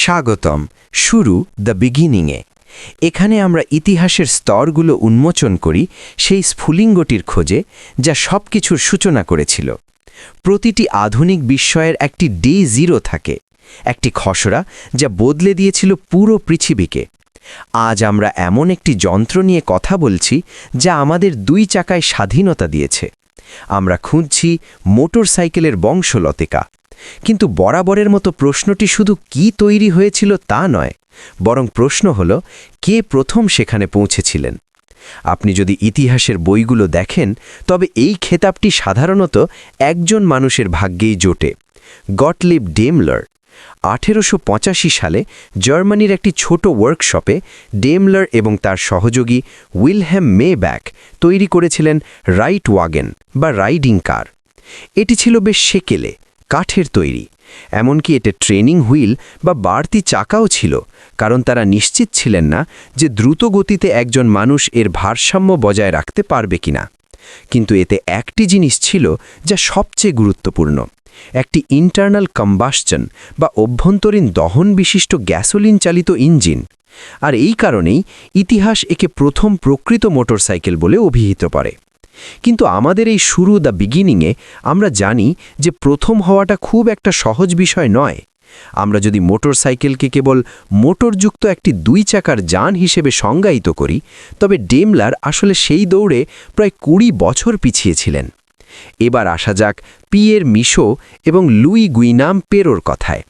স্বাগতম শুরু দ্য বিগিনিংয়ে। এখানে আমরা ইতিহাসের স্তরগুলো উন্মোচন করি সেই স্ফুলিঙ্গটির খোঁজে যা সব কিছুর সূচনা করেছিল। প্রতিটি আধুনিক বিস্ময়ের একটি ডে জিরো থাকে, একটি খসড়া যা বদলে দিয়েছিল পুরো পৃথিবীকে। আজ আমরা এমন একটি যন্ত্র নিয়ে কথা বলছি যা আমাদের 2 চাকায় স্বাধীনতা দিয়েছে। আমরা খুঁজছি মোটরসাইকেলের বংশলতিকা। কিন্তু বরাবরের মতো প্রশ্নটি শুধু কি তৈরি হয়েছিল তা নয়, বরং প্রশ্ন হল কে প্রথম সেখানে পৌঁছেছিলেন। আপনি যদি ইতিহাসের বইগুলো দেখেন তবে এই খেতাবটি সাধারণত একজন মানুষের ভাগ্যেই জোটে, গটলিব ডেমলার। 1885 সালে জার্মানির একটি ছোট ওয়ার্কশপে ডেমলার এবং তার সহযোগী উইলহেম মেব্যাক তৈরি করেছিলেন রাইট ওয়াগন বা রাইডিং কার। এটি ছিল বেশ সেকেলে, কাঠের তৈরি। এমনকি এতে ট্রেনিং হুইল বা বাড়তি চাকাও ছিল, কারণ তারা নিশ্চিত ছিলেন না যে দ্রুত গতিতে একজন মানুষ এর ভারসাম্য বজায় রাখতে পারবে কিনা। কিন্তু এতে একটি জিনিস ছিল যা সবচেয়ে গুরুত্বপূর্ণ, একটি ইন্টারনাল কম্বাসশন বা অভ্যন্তরীণ দহন বিশিষ্ট গ্যাসোলিন চালিত ইঞ্জিন। আর এই কারণেই ইতিহাস একে প্রথম প্রকৃত মোটরসাইকেল বলে অভিহিত করে। কিন্তু আমাদের এই শুরু দ্য বিগিনিংয়ে আমরা জানি যে প্রথম হওয়াটা খুব একটা সহজ বিষয় নয়। আমরা যদি মোটরসাইকেলকে কেবল মোটরযুক্ত একটি 2 চাকার যান হিসেবে সংজ্ঞায়িত করি, তবে ডেমলার আসলে সেই দৌড়ে প্রায় 20 বছর পিছিয়ে ছিলেন। এবার আসা যাক পিয়ের মিশো এবং লুই গুইনাম পেরোর কথায়।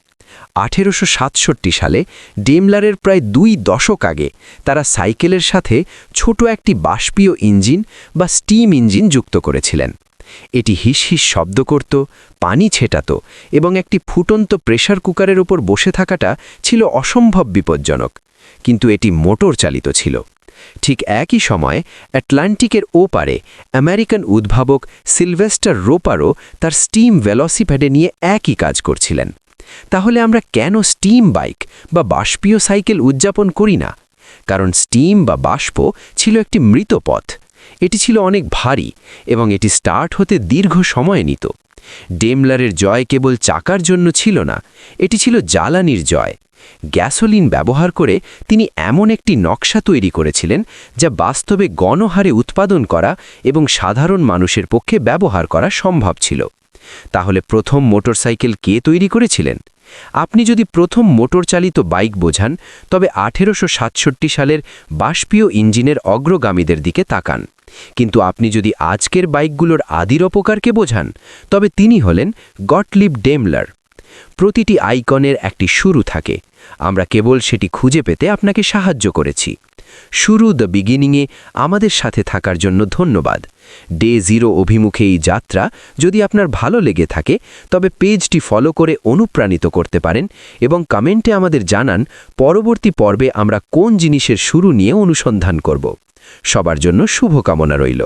1867 সালে ডেমলারের প্রায় 2 দশক আগে তারা সাইকেলের সাথে ছোট একটি বাষ্পীয় ইঞ্জিন বা স্টিম ইঞ্জিন যুক্ত করেছিলেন। এটি হিস হিস শব্দ করত, পানি ছেটাত এবং একটি ফুটন্ত প্রেসার কুকারের উপর বসে থাকাটা ছিল অসম্ভব বিপজ্জনক। কিন্তু এটি মোটর চালিত ছিল। ঠিক একই সময়ে অ্যাটলান্টিকের ওপারে আমেরিকান উদ্ভাবক সিলভেস্টার রোপারও তার স্টিম ভেলোসিপ্যাডে নিয়ে একই কাজ করছিলেন। তাহলে আমরা কেন স্টিম বাইক বা বাষ্পীয় সাইকেল উদযাপন করি না? কারণ স্টিম বা বাষ্প ছিল একটি মৃত পথ। এটি ছিল অনেক ভারী এবং এটি স্টার্ট হতে দীর্ঘ সময় নিত। ডেমলারের জয় কেবল চাকার জন্য ছিল না, এটি ছিল জ্বালানির জয়। গ্যাসোলিন ব্যবহার করে তিনি এমন একটি নকশা তৈরি করেছিলেন যা বাস্তবে গণহারে উৎপাদন করা এবং সাধারণ মানুষের পক্ষে ব্যবহার করা সম্ভব ছিল। তাহলে প্রথম মোটরসাইকেল কে তৈরি করেছিলেন? আপনি যদি প্রথম মোটর চালিত বাইক বোঝান, তবে 1867 সালের বাষ্পীয় ইঞ্জিনের অগ্রগামীদের দিকে তাকান। কিন্তু আপনি যদি আজকের বাইকগুলোর আদির অপকারকে বোঝান, তবে তিনি হলেন গটলিব ডেমলার। প্রতিটি আইকনের একটি শুরু থাকে, আমরা কেবল সেটি খুঁজে পেতে আপনাকে সাহায্য করেছি। শুরু দ্য বিগিনিংয়ে আমাদের সাথে থাকার জন্য ধন্যবাদ। ডে জিরো অভিমুখে এই যাত্রা যদি আপনার ভালো লেগে থাকে, তবে পেজটি ফলো করে অনুপ্রাণিত করতে পারেন এবং কমেন্টে আমাদের জানান পরবর্তী পর্বে আমরা কোন জিনিসের শুরু নিয়ে অনুসন্ধান করব। সবার জন্য শুভকামনা রইল।